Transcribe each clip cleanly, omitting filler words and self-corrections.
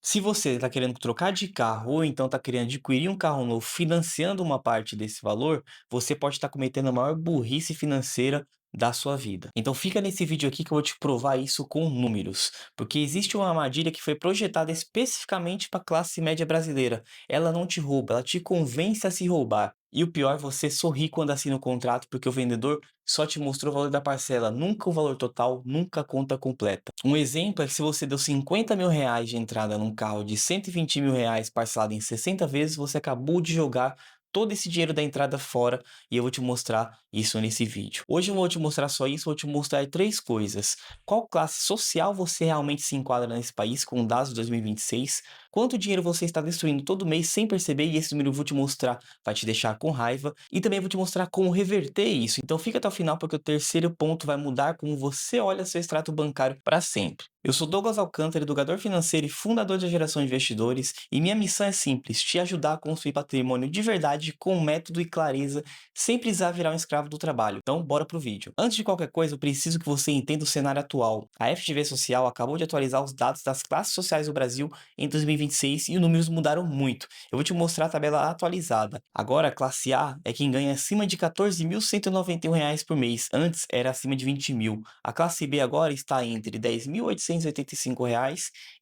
Se você está querendo trocar de carro ou então está querendo adquirir um carro novo financiando uma parte desse valor, você pode estar cometendo a maior burrice financeira da sua vida. Então fica nesse vídeo aqui que eu vou te provar isso com números, porque existe uma armadilha que foi projetada especificamente para a classe média brasileira. Ela não te rouba, ela te convence a se roubar. E o pior, você sorri quando assina o contrato, porque o vendedor só te mostrou o valor da parcela, nunca o valor total, nunca a conta completa. Um exemplo é que se você deu 50 mil reais de entrada num carro de 120 mil reais parcelado em 60 vezes, você acabou de jogar todo esse dinheiro da entrada fora e eu vou te mostrar isso nesse vídeo. Hoje eu vou te mostrar só isso, vou te mostrar três coisas. Qual classe social você realmente se enquadra nesse país com dados de 2026? Quanto dinheiro você está destruindo todo mês sem perceber? E esse número eu vou te mostrar, vai te deixar com raiva. E também vou te mostrar como reverter isso. Então fica até o final porque o terceiro ponto vai mudar como você olha seu extrato bancário para sempre. Eu sou Douglas Alcântara, educador financeiro e fundador da Geração de Investidores, e minha missão é simples: te ajudar a construir patrimônio de verdade com método e clareza, sem precisar virar um escravo do trabalho. Então, bora pro vídeo. Antes de qualquer coisa, eu preciso que você entenda o cenário atual. A FGV Social acabou de atualizar os dados das classes sociais do Brasil em 2026 e os números mudaram muito. Eu vou te mostrar a tabela atualizada. Agora, a classe A é quem ganha acima de R$ 14.191 por mês. Antes era acima de 20 mil. A classe B agora está entre R$ 10.885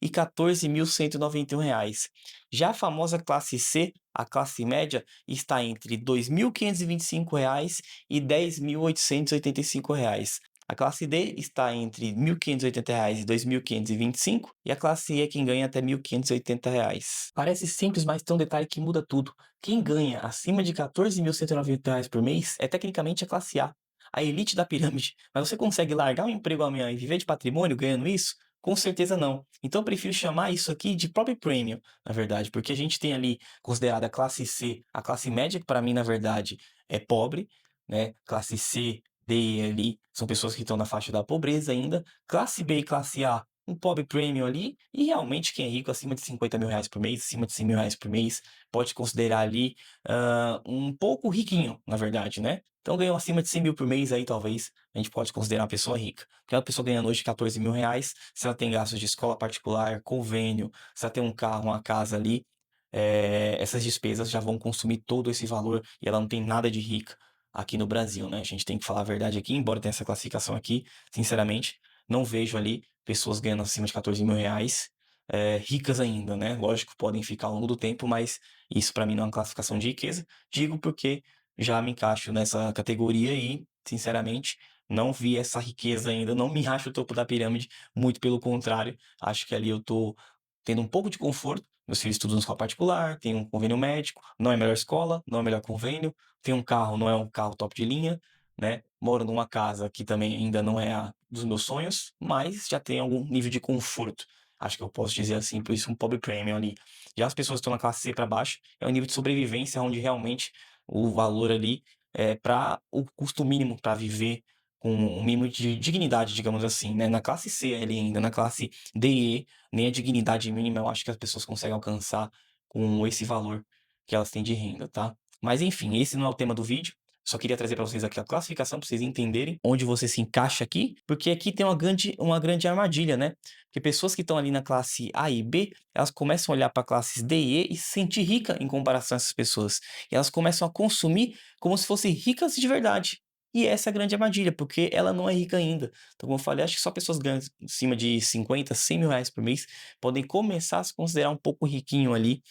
e R$ 14.191. Já a famosa classe C, a classe média, está entre R$ 2.525 e R$ 10.885. A classe D está entre R$ 1.580 e R$ 2.525, e a classe E é quem ganha até R$ 1.580. Parece simples, mas tem um detalhe que muda tudo. Quem ganha acima de R$ 14.190 por mês é tecnicamente a classe A elite da pirâmide. Mas você consegue largar um emprego amanhã e viver de patrimônio ganhando isso? Com certeza não. Então eu prefiro chamar isso aqui de pobre premium, na verdade, porque a gente tem ali considerada a classe C, a classe média, que para mim, na verdade, é pobre, né? Classe C, D e E ali são pessoas que estão na faixa da pobreza ainda. Classe B e classe A, um pobre premium ali. E realmente quem é rico acima de 50 mil reais por mês, acima de 100 mil reais por mês, pode considerar ali um pouco riquinho, na verdade, né? Então ganhou acima de 100 mil por mês aí, talvez, a gente pode considerar uma pessoa rica. Porque uma pessoa ganhando hoje 14 mil reais, se ela tem gastos de escola particular, convênio, se ela tem um carro, uma casa ali, essas despesas já vão consumir todo esse valor e ela não tem nada de rica aqui no Brasil, né? A gente tem que falar a verdade aqui, embora tenha essa classificação aqui, sinceramente, não vejo ali pessoas ganhando acima de 14 mil reais, ricas ainda, né? Lógico, podem ficar ao longo do tempo, mas isso para mim não é uma classificação de riqueza. Digo porque já me encaixo nessa categoria e, sinceramente, não vi essa riqueza ainda, não me acho o topo da pirâmide, muito pelo contrário, acho que ali eu tô tendo um pouco de conforto. Meus filhos estudam em escola particular, tem um convênio médico, não é a melhor escola, não é o melhor convênio, tem um carro, não é um carro top de linha, né? Moro numa casa que também ainda não é a dos meus sonhos, mas já tem algum nível de conforto. Acho que eu posso dizer assim, por isso um pobre premium ali. Já as pessoas que estão na classe C para baixo, é um nível de sobrevivência onde realmente o valor ali é para o custo mínimo para viver com um mínimo de dignidade, digamos assim, né? Na classe C ali ainda, na classe D e E, nem a dignidade mínima eu acho que as pessoas conseguem alcançar com esse valor que elas têm de renda, tá? Mas enfim, esse não é o tema do vídeo. Só queria trazer para vocês aqui a classificação para vocês entenderem onde você se encaixa aqui, porque aqui tem uma grande armadilha, né? Porque pessoas que estão ali na classe A e B, elas começam a olhar para classes D e E e se sentir rica em comparação a essas pessoas. E elas começam a consumir como se fossem ricas de verdade. E essa é a grande armadilha, porque ela não é rica ainda. Então, como eu falei, acho que só pessoas ganham acima de 50, 100 mil reais por mês podem começar a se considerar um pouco riquinho ali,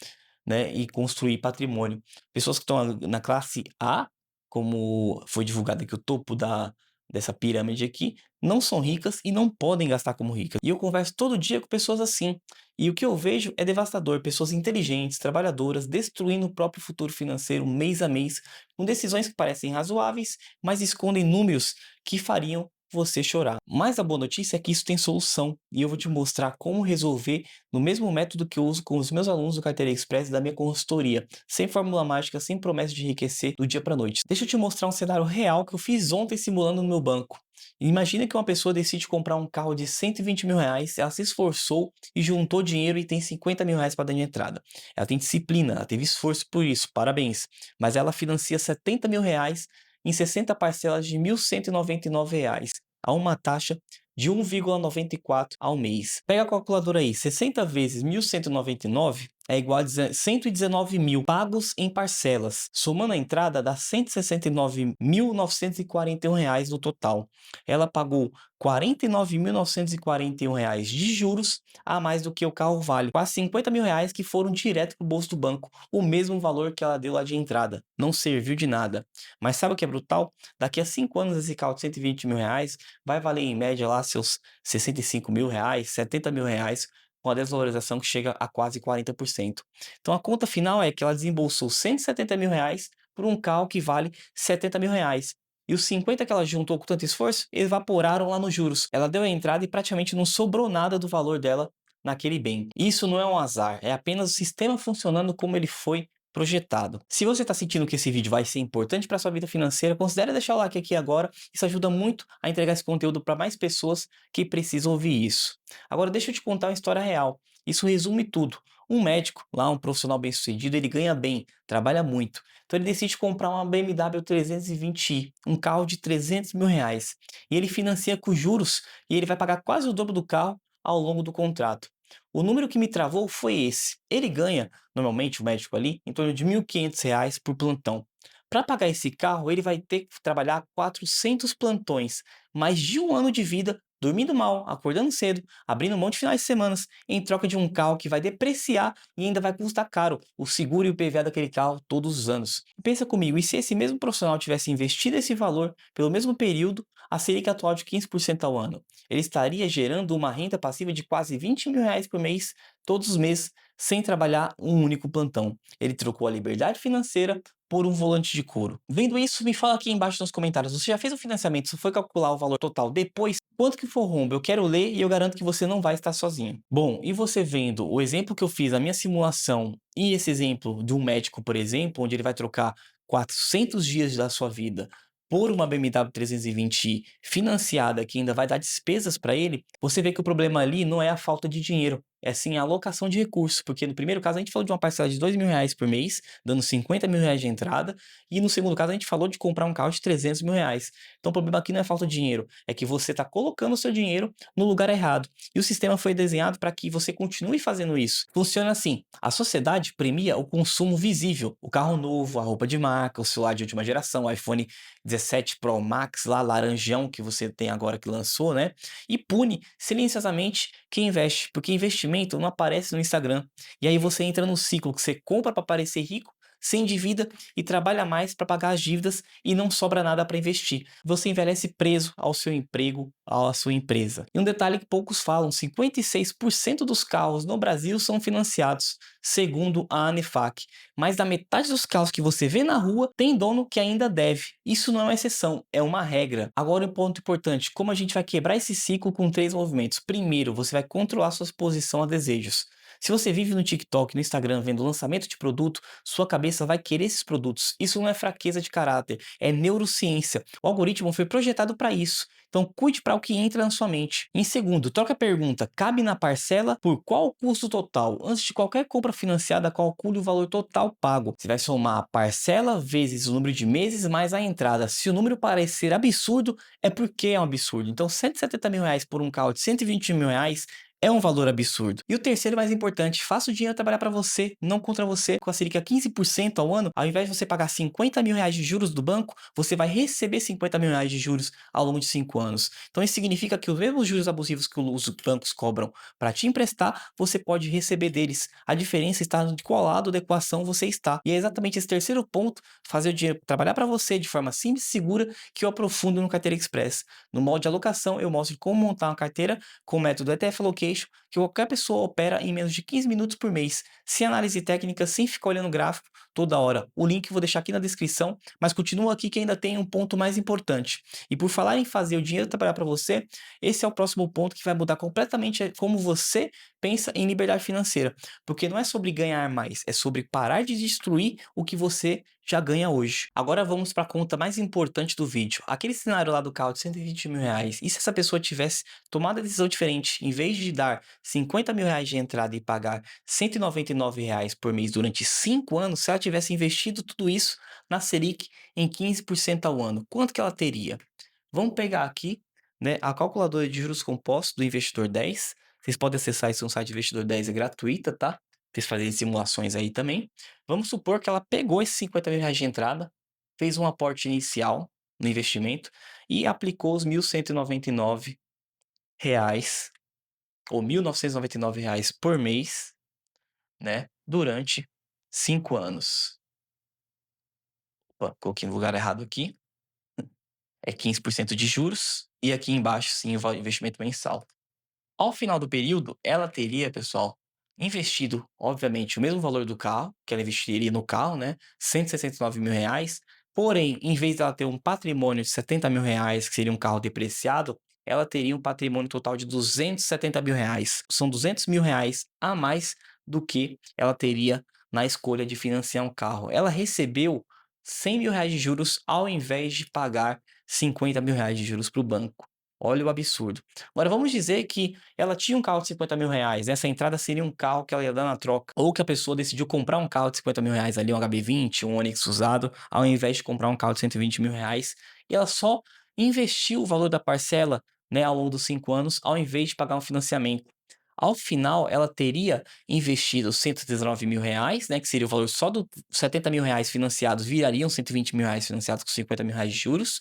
né, e construir patrimônio. Pessoas que estão na classe A, como foi divulgado aqui o topo dessa pirâmide aqui, não são ricas e não podem gastar como ricas. E eu converso todo dia com pessoas assim. E o que eu vejo é devastador. Pessoas inteligentes, trabalhadoras, destruindo o próprio futuro financeiro mês a mês, com decisões que parecem razoáveis, mas escondem números que fariam você chorar. Mas a boa notícia é que isso tem solução. E eu vou te mostrar como resolver no mesmo método que eu uso com os meus alunos do Carteira Express e da minha consultoria, sem fórmula mágica, sem promessa de enriquecer do dia para noite. Deixa eu te mostrar um cenário real que eu fiz ontem simulando no meu banco. Imagina que uma pessoa decide comprar um carro de 120 mil reais, ela se esforçou e juntou dinheiro e tem 50 mil reais para dar de entrada. Ela tem disciplina, ela teve esforço por isso, parabéns. Mas ela financia 70 mil reais em 60 parcelas de R$ 1.199, a uma taxa de 1,94 ao mês. Pega a calculadora aí, 60 vezes 1.199 é igual a 119.000 pagos em parcelas. Somando a entrada, dá R$ 169.941 no total. Ela pagou R$ 49.941 de juros a mais do que o carro vale. Quase R$ 50.000 que foram direto para o bolso do banco. O mesmo valor que ela deu lá de entrada. Não serviu de nada. Mas sabe o que é brutal? Daqui a 5 anos esse carro de R$ 120.000 vai valer em média lá seus R$ 65.000, R$ 70.000, com a desvalorização que chega a quase 40%. Então a conta final é que ela desembolsou R$ 170.000 por um carro que vale R$ 70.000. E os 50 que ela juntou com tanto esforço, evaporaram lá nos juros. Ela deu a entrada e praticamente não sobrou nada do valor dela naquele bem. Isso não é um azar, é apenas o sistema funcionando como ele foi projetado. Se você está sentindo que esse vídeo vai ser importante para sua vida financeira, considere deixar o like aqui agora. Isso ajuda muito a entregar esse conteúdo para mais pessoas que precisam ouvir isso. Agora deixa eu te contar uma história real. Isso resume tudo. Um médico, lá um profissional bem-sucedido, ele ganha bem, trabalha muito. Então ele decide comprar uma BMW 320i, um carro de R$ 300.000. E ele financia com juros e ele vai pagar quase o dobro do carro ao longo do contrato. O número que me travou foi esse. Ele ganha, normalmente o médico ali, em torno de R$ 1.500 por plantão. Para pagar esse carro, ele vai ter que trabalhar 400 plantões, mais de um ano de vida, dormindo mal, acordando cedo, abrindo mão de finais de semana, em troca de um carro que vai depreciar e ainda vai custar caro o seguro e o PVA daquele carro todos os anos. Pensa comigo, e se esse mesmo profissional tivesse investido esse valor pelo mesmo período, a Selic atual de 15% ao ano? Ele estaria gerando uma renda passiva de quase R$ 20.000 por mês, todos os meses, sem trabalhar um único plantão. Ele trocou a liberdade financeira por um volante de couro. Vendo isso, me fala aqui embaixo nos comentários, você já fez o financiamento, você foi calcular o valor total depois? Quanto que for rombo, eu quero ler e eu garanto que você não vai estar sozinho. Bom, e você vendo o exemplo que eu fiz, a minha simulação, e esse exemplo de um médico, por exemplo, onde ele vai trocar 400 dias da sua vida por uma BMW 320i financiada que ainda vai dar despesas para ele, você vê que o problema ali não é a falta de dinheiro, é sim a alocação de recursos, porque no primeiro caso a gente falou de uma parcela de R$ 2.000 por mês, dando R$ 50.000 de entrada, e no segundo caso a gente falou de comprar um carro de R$ 300.000. Então o problema aqui não é falta de dinheiro, é que você está colocando o seu dinheiro no lugar errado. E o sistema foi desenhado para que você continue fazendo isso. Funciona assim, a sociedade premia o consumo visível, o carro novo, a roupa de marca, o celular de última geração, o iPhone 17 Pro Max lá, laranjão, que você tem agora que lançou, né? E pune silenciosamente quem investe, porque investimento não aparece no Instagram. E aí você entra no ciclo que você compra para parecer rico, se endivida e trabalha mais para pagar as dívidas e não sobra nada para investir. Você envelhece preso ao seu emprego, à sua empresa. E um detalhe que poucos falam, 56% dos carros no Brasil são financiados, segundo a ANEFAC. Mais da metade dos carros que você vê na rua tem dono que ainda deve. Isso não é uma exceção, é uma regra. Agora um ponto importante, como a gente vai quebrar esse ciclo com 3 movimentos. Primeiro, você vai controlar sua exposição a desejos. Se você vive no TikTok, no Instagram, vendo lançamento de produto, sua cabeça vai querer esses produtos. Isso não é fraqueza de caráter, é neurociência. O algoritmo foi projetado para isso. Então, cuide para o que entra na sua mente. Em segundo, troca a pergunta: cabe na parcela por qual o custo total? Antes de qualquer compra financiada, calcule o valor total pago. Você vai somar a parcela vezes o número de meses mais a entrada. Se o número parecer absurdo, é porque é um absurdo. Então, R$ 170.000 por um carro de R$ 120.000 é um valor absurdo. E o terceiro mais importante, faça o dinheiro trabalhar para você, não contra você. Com a Selic a 15% ao ano, ao invés de você pagar R$ 50.000 de juros do banco, você vai receber R$ 50.000 de juros ao longo de 5 anos. Então isso significa que os mesmos juros abusivos que os bancos cobram para te emprestar, você pode receber deles. A diferença está de qual lado da equação você está. E é exatamente esse terceiro ponto, fazer o dinheiro trabalhar para você de forma simples e segura, que eu aprofundo no Carteira Express. No molde de alocação, eu mostro como montar uma carteira com o método ETF Allocation, que qualquer pessoa opera em menos de 15 minutos por mês, sem análise técnica, sem ficar olhando gráfico toda hora. O link eu vou deixar aqui na descrição, mas continua aqui que ainda tem um ponto mais importante. E por falar em fazer o dinheiro trabalhar para você, esse é o próximo ponto que vai mudar completamente como você pensa em liberdade financeira. Porque não é sobre ganhar mais, é sobre parar de destruir o que você já ganha hoje. Agora vamos para a conta mais importante do vídeo. Aquele cenário lá do carro de R$ 120.000, e se essa pessoa tivesse tomado a decisão diferente, em vez de dar R$ 50.000 de entrada e pagar R$ 199 por mês durante 5 anos, se ela tivesse investido tudo isso na Selic em 15% ao ano, quanto que ela teria? Vamos pegar aqui né, a calculadora de juros compostos do Investidor 10. Vocês podem acessar isso no site Investidor 10, é gratuita, tá? Pra vocês fazerem simulações aí também. Vamos supor que ela pegou esses R$ 50.000 de entrada, fez um aporte inicial no investimento e aplicou os R$ 1.199 ou R$ 1.999 por mês, né, durante 5 anos. Opa, coloquei no lugar errado aqui. É 15% de juros e aqui embaixo sim o investimento mensal. Ao final do período, ela teria, pessoal, investido, obviamente, o mesmo valor do carro, que ela investiria no carro, né? R$ 169.000. Porém, em vez dela ter um patrimônio de R$ 70.000, que seria um carro depreciado, ela teria um patrimônio total de R$ 270.000. São R$ 200.000 a mais do que ela teria na escolha de financiar um carro. Ela recebeu R$ 100.000 de juros ao invés de pagar R$ 50.000 de juros para o banco. Olha o absurdo. Agora vamos dizer que ela tinha um carro de R$ 50.000, essa entrada seria um carro que ela ia dar na troca, ou que a pessoa decidiu comprar um carro de R$ 50.000 ali, um HB20, um Onix usado, ao invés de comprar um carro de R$ 120.000, e ela só investiu o valor da parcela, né, ao longo dos 5 anos, ao invés de pagar um financiamento. Ao final, ela teria investido R$ 119.000, né, que seria o valor só dos R$ 70.000 financiados, virariam R$ 120.000 financiados com R$ 50.000 de juros,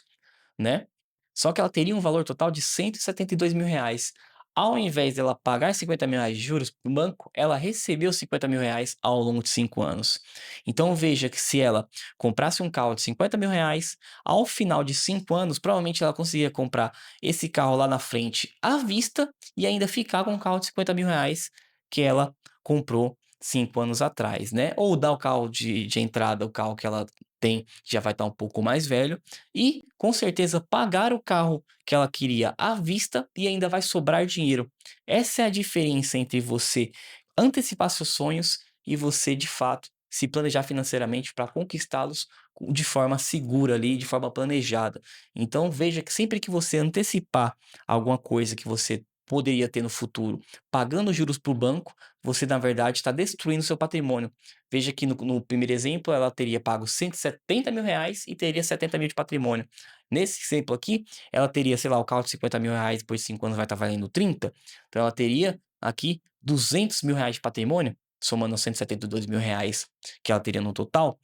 né? Só que ela teria um valor total de R$ 172.000. Ao invés dela pagar R$ 50.000 de juros para o banco, ela recebeu R$ 50.000 ao longo de 5 anos. Então veja que se ela comprasse um carro de R$ 50.000, ao final de 5 anos, provavelmente ela conseguiria comprar esse carro lá na frente à vista e ainda ficar com um carro de R$ 50.000 que ela comprou 5 anos atrás, né? Ou dar o carro de entrada, o carro que ela tem já vai estar um pouco mais velho, e com certeza pagar o carro que ela queria à vista e ainda vai sobrar dinheiro. Essa é a diferença entre você antecipar seus sonhos e você, de fato, se planejar financeiramente para conquistá-los de forma segura ali, de forma planejada. Então veja que sempre que você antecipar alguma coisa que você poderia ter no futuro, pagando juros para o banco, você na verdade está destruindo seu patrimônio. Veja que no primeiro exemplo ela teria pago R$ 170.000 e teria 70.000 de patrimônio. Nesse exemplo aqui, ela teria, sei lá, o carro de R$ 50.000, depois de 5 anos vai estar valendo 30. Então ela teria aqui R$ 200.000 de patrimônio, somando os R$ 172.000 que ela teria no total.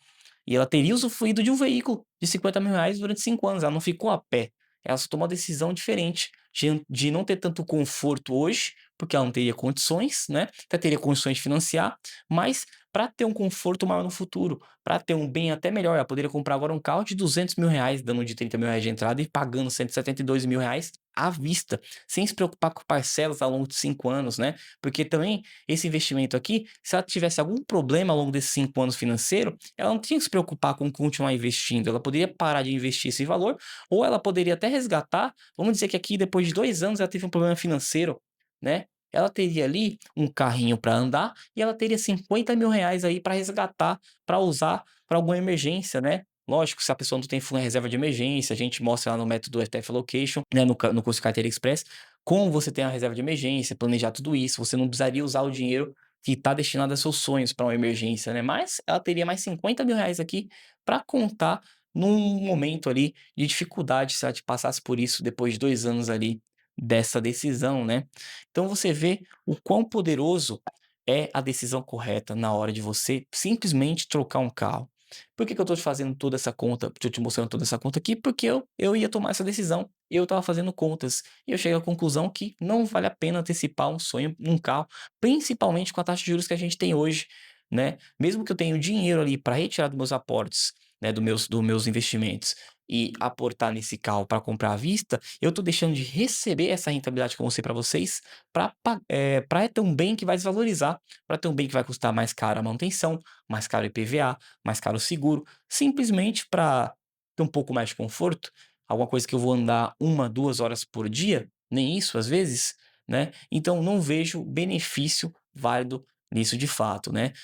E ela teria usufruído de um veículo de R$ 50.000 durante 5 anos. Ela não ficou a pé. Ela só tomou uma decisão diferente de não ter tanto conforto hoje, porque ela não teria condições, né? Até teria condições de financiar, mas para ter um conforto maior no futuro, para ter um bem até melhor, ela poderia comprar agora um carro de R$ 200.000, dando de R$ 30.000 de entrada e pagando R$ 172.000 à vista, sem se preocupar com parcelas ao longo de 5 anos, né? Porque também esse investimento aqui, se ela tivesse algum problema ao longo desses 5 anos financeiro, ela não tinha que se preocupar com continuar investindo, ela poderia parar de investir esse valor, ou ela poderia até resgatar. Vamos dizer que aqui depois de 2 anos ela teve um problema financeiro, né? Ela teria ali um carrinho para andar e ela teria R$ 50.000 aí para resgatar, para usar para alguma emergência, né? Lógico, se a pessoa não tem fundo em reserva de emergência, a gente mostra lá no método FTF Allocation, né, no curso Carteira Express, como você tem a reserva de emergência, planejar tudo isso, você não precisaria usar o dinheiro que está destinado a seus sonhos para uma emergência, né? Mas ela teria mais R$ 50.000 aqui para contar num momento ali de dificuldade, se ela te passasse por isso depois de 2 anos ali dessa decisão, né? Então você vê o quão poderoso é a decisão correta na hora de você simplesmente trocar um carro. Por que que eu tô te fazendo toda essa conta, tô te mostrando toda essa conta aqui? Porque eu ia tomar essa decisão, eu estava fazendo contas, e eu cheguei à conclusão que não vale a pena antecipar um sonho, um carro, principalmente com a taxa de juros que a gente tem hoje, né? Mesmo que eu tenha o dinheiro ali para retirar dos meus aportes, né, dos meus investimentos e aportar nesse carro para comprar à vista, eu tô deixando de receber essa rentabilidade que eu mostrei para vocês para ter um bem que vai desvalorizar, para ter um bem que vai custar mais caro a manutenção, mais caro o IPVA, mais caro o seguro, simplesmente para ter um pouco mais de conforto, alguma coisa que eu vou andar 1, 2 horas por dia, nem isso às vezes, né? Então não vejo benefício válido nisso de fato, né?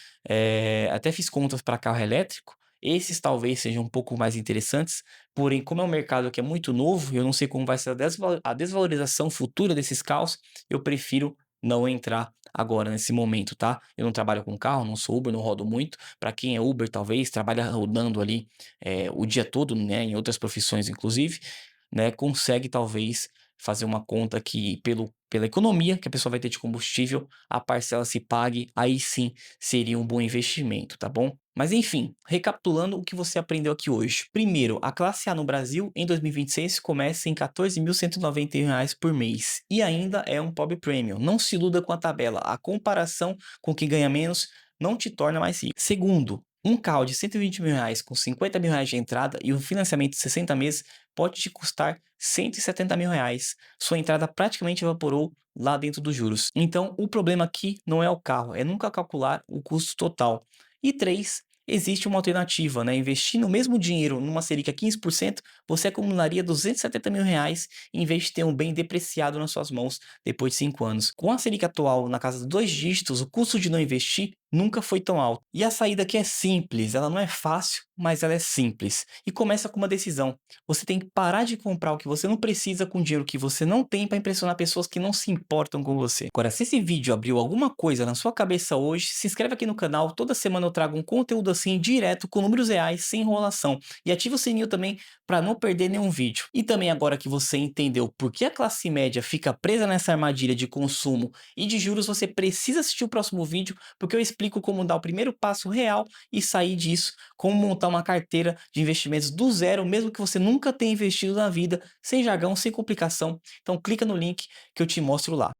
Até fiz contas para carro elétrico, esses talvez sejam um pouco mais interessantes, porém, como é um mercado que é muito novo, eu não sei como vai ser a desvalorização futura desses carros, eu prefiro não entrar agora nesse momento, tá? Eu não trabalho com carro, não sou Uber, não rodo muito. Para quem é Uber, talvez, trabalha rodando ali o dia todo, né? Em outras profissões, inclusive, né? Consegue talvez fazer uma conta que pela economia que a pessoa vai ter de combustível, a parcela se pague, aí sim seria um bom investimento, tá bom? Mas enfim, recapitulando o que você aprendeu aqui hoje. Primeiro, a classe A no Brasil em 2026 começa em R$ 14.191 por mês e ainda é um pobre premium. Não se iluda com a tabela. A comparação com quem ganha menos não te torna mais rico. Segundo, um carro de R$ 120.000 com R$ 50.000 de entrada e um financiamento de 60 meses pode te custar R$ 170.000. Sua entrada praticamente evaporou lá dentro dos juros. Então, o problema aqui não é o carro, é nunca calcular o custo total. E 3, existe uma alternativa, né? Investindo o mesmo dinheiro numa Selic a 15%, você acumularia R$ 270.000 em vez de ter um bem depreciado nas suas mãos depois de 5 anos. Com a Selic atual na casa de 2 dígitos, o custo de não investir nunca foi tão alto. E a saída aqui é simples, ela não é fácil, mas ela é simples. E começa com uma decisão. Você tem que parar de comprar o que você não precisa com dinheiro que você não tem para impressionar pessoas que não se importam com você. Agora, se esse vídeo abriu alguma coisa na sua cabeça hoje, se inscreve aqui no canal. Toda semana eu trago um conteúdo assim direto com números reais, sem enrolação. E ativa o sininho também para não perder nenhum vídeo. E também agora que você entendeu por que a classe média fica presa nessa armadilha de consumo e de juros, você precisa assistir o próximo vídeo, porque eu explico como dar o primeiro passo real e sair disso, como montar uma carteira de investimentos do zero, mesmo que você nunca tenha investido na vida, sem jargão, sem complicação. Então clica no link que eu te mostro lá.